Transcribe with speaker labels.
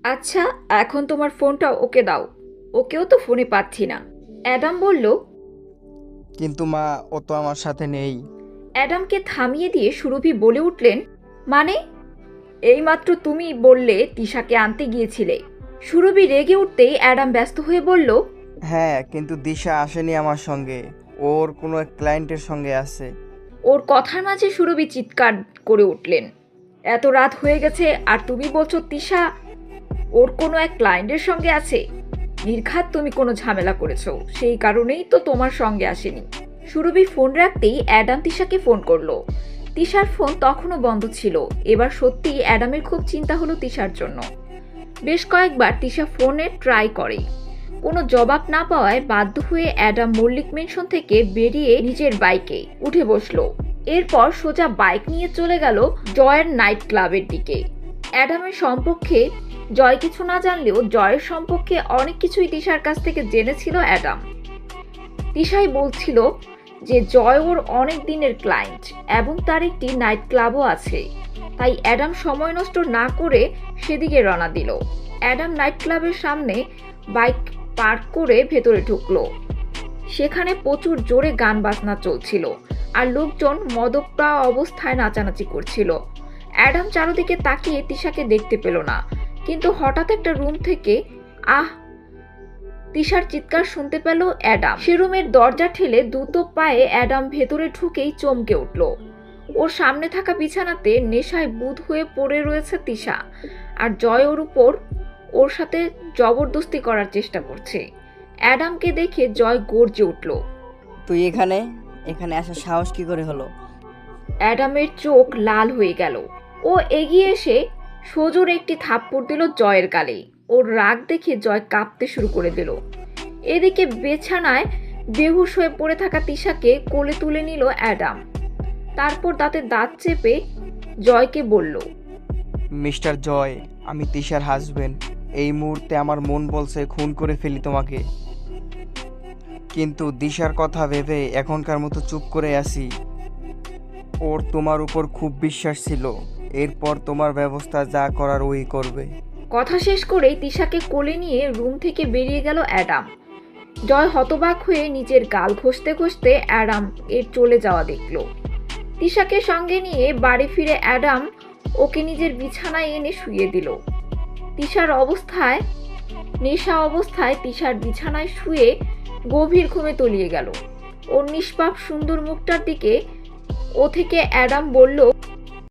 Speaker 1: আচ্ছা, এখন তোমার ফোনটা ওকে দাও। ওকেও তো ফোনে পাচ্ছি না। অ্যাডাম বলল।
Speaker 2: কিন্তু মা, ও তো আমার সাথে নেই।
Speaker 1: অ্যাডামকে থামিয়ে দিয়ে সুরভি বলে উঠলেন, মানে? এইমাত্র তুমি বললে তিশাকে আনতে গিয়েছিলে। সুরভি রেগে উঠতেই অ্যাডাম ব্যস্ত হয়ে বলল,
Speaker 2: হ্যাঁ, কিন্তু দিশা আসেনি আমার সঙ্গে। ওর কোনো এক ক্লায়েন্টের সঙ্গে আছে।
Speaker 1: ওর কথার মাঝে সুরভি চিৎকার করে উঠলেন, এত রাত হয়ে গেছে আর তুমি বলছো তিশা ওর কোনো এক ক্লায়েন্টের সঙ্গে আছে? নির্ঘাত তুমি কোনো ঝামেলা করেছো, সেই কারণেই তো তোমার সঙ্গে আসেনি। সুরভি ফোন রাখতেই অ্যাডাম তিশাকে ফোন করলো। তিশার ফোন তখনও বন্ধ ছিল। এবার সত্যিই অ্যাডামের খুব চিন্তা হলো তিশার জন্য। বেশ কয়েকবার তিশা ফোনে ট্রাই করে, কোনো জবাব না পাওয়ায় বাধ্য হয়ে অ্যাডাম মল্লিক মেনশন থেকে বেরিয়ে নিজের বাইকে উঠে বসলো। এরপর সোজা বাইক নিয়ে চলে গেল জয়ের নাইট ক্লাবের দিকে। অ্যাডামের সম্পর্কে জয় কিছু না জানলেও জয়ের সম্পর্কে অনেক কিছুই তিশার কাছ থেকে জেনেছিল অ্যাডাম। তিশাই বলছিল যে জয় ওর অনেক দিনের ক্লায়েন্ট এবং তার একটি নাইট ক্লাবও আছে। তাই অ্যাডাম সময় নষ্ট না করে সেদিকে রওনা দিল। অ্যাডাম নাইট ক্লাবের সামনে বাইক পার্ক করে ভেতরে ঢুকলো। সেখানে প্রচুর জোরে গান বাজনা চলছিল আর লোকজন মদপ্রায় অবস্থায় নাচানাচি করছিল। অ্যাডাম চারদিকে তাকিয়ে তিশাকে দেখতে পেল না, কিন্তু হঠাৎ একটা রুম থেকে আহ তিশার চিৎকার শুনতে পেল অ্যাডাম। সে রুমের দরজা ঠেলে দ্রুত পায়ে অ্যাডাম ভেতরে ঢুকেই চমকে উঠল। ওর সামনে থাকা বিছানাতে নেশায় বুঁদ হয়ে পড়ে রয়েছে তিশা, আর জয় ওর সাথে জবরদস্তি করার চেষ্টা করছে। অ্যাডামকে দেখে জয় গর্জে উঠল।
Speaker 3: তুই এখানে এখানে আসার সাহস কি করে হলো?
Speaker 1: অ্যাডামের চোখ লাল হয়ে গেল। ও এগিয়ে এসে সজোরে একটি থাপ্পড় দিল জয়ের গালে। ওর রাগ দেখে জয় কাঁপতে শুরু করে দিল। এদিকে বিছানায় বেহুশ হয়ে পড়ে থাকা তিশাকে কোলে তুলে নিল অ্যাডাম। তারপর দাঁতে দাঁত চেপে জয়কে বলল,
Speaker 2: মিস্টার জয়, আমি তিশার হাজবেন্ড। এই মুহূর্তে আমার মন বলছে খুন করে ফেলি তোমাকে, কিন্তু দিশার কথা ভেবে এখনকার মতো চুপ করে আছি। ওর তোমার উপর খুব বিশ্বাস ছিল। এরপর তোমার ব্যবস্থা যা করার ওই করবে।
Speaker 1: কথা শেষ করেই তিশাকে কোলে নিয়ে রুম থেকে বেরিয়ে গেল অ্যাডাম। জয় হতবাক হয়ে নিজের গাল ঘষতে ঘষতে অ্যাডাম এর চলে যাওয়া দেখল। তিশাকে সঙ্গে নিয়ে বাড়ি ফিরে অ্যাডাম ওকে নিজের বিছানায় এনে শুইয়ে দিল। নেশা অবস্থায় তিশার বিছানায় শুয়ে গভীর ঘুমে তলিয়ে গেল। ওর নিষ্পাপ সুন্দর মুখটার দিকে থেকে অ্যাডাম বলল,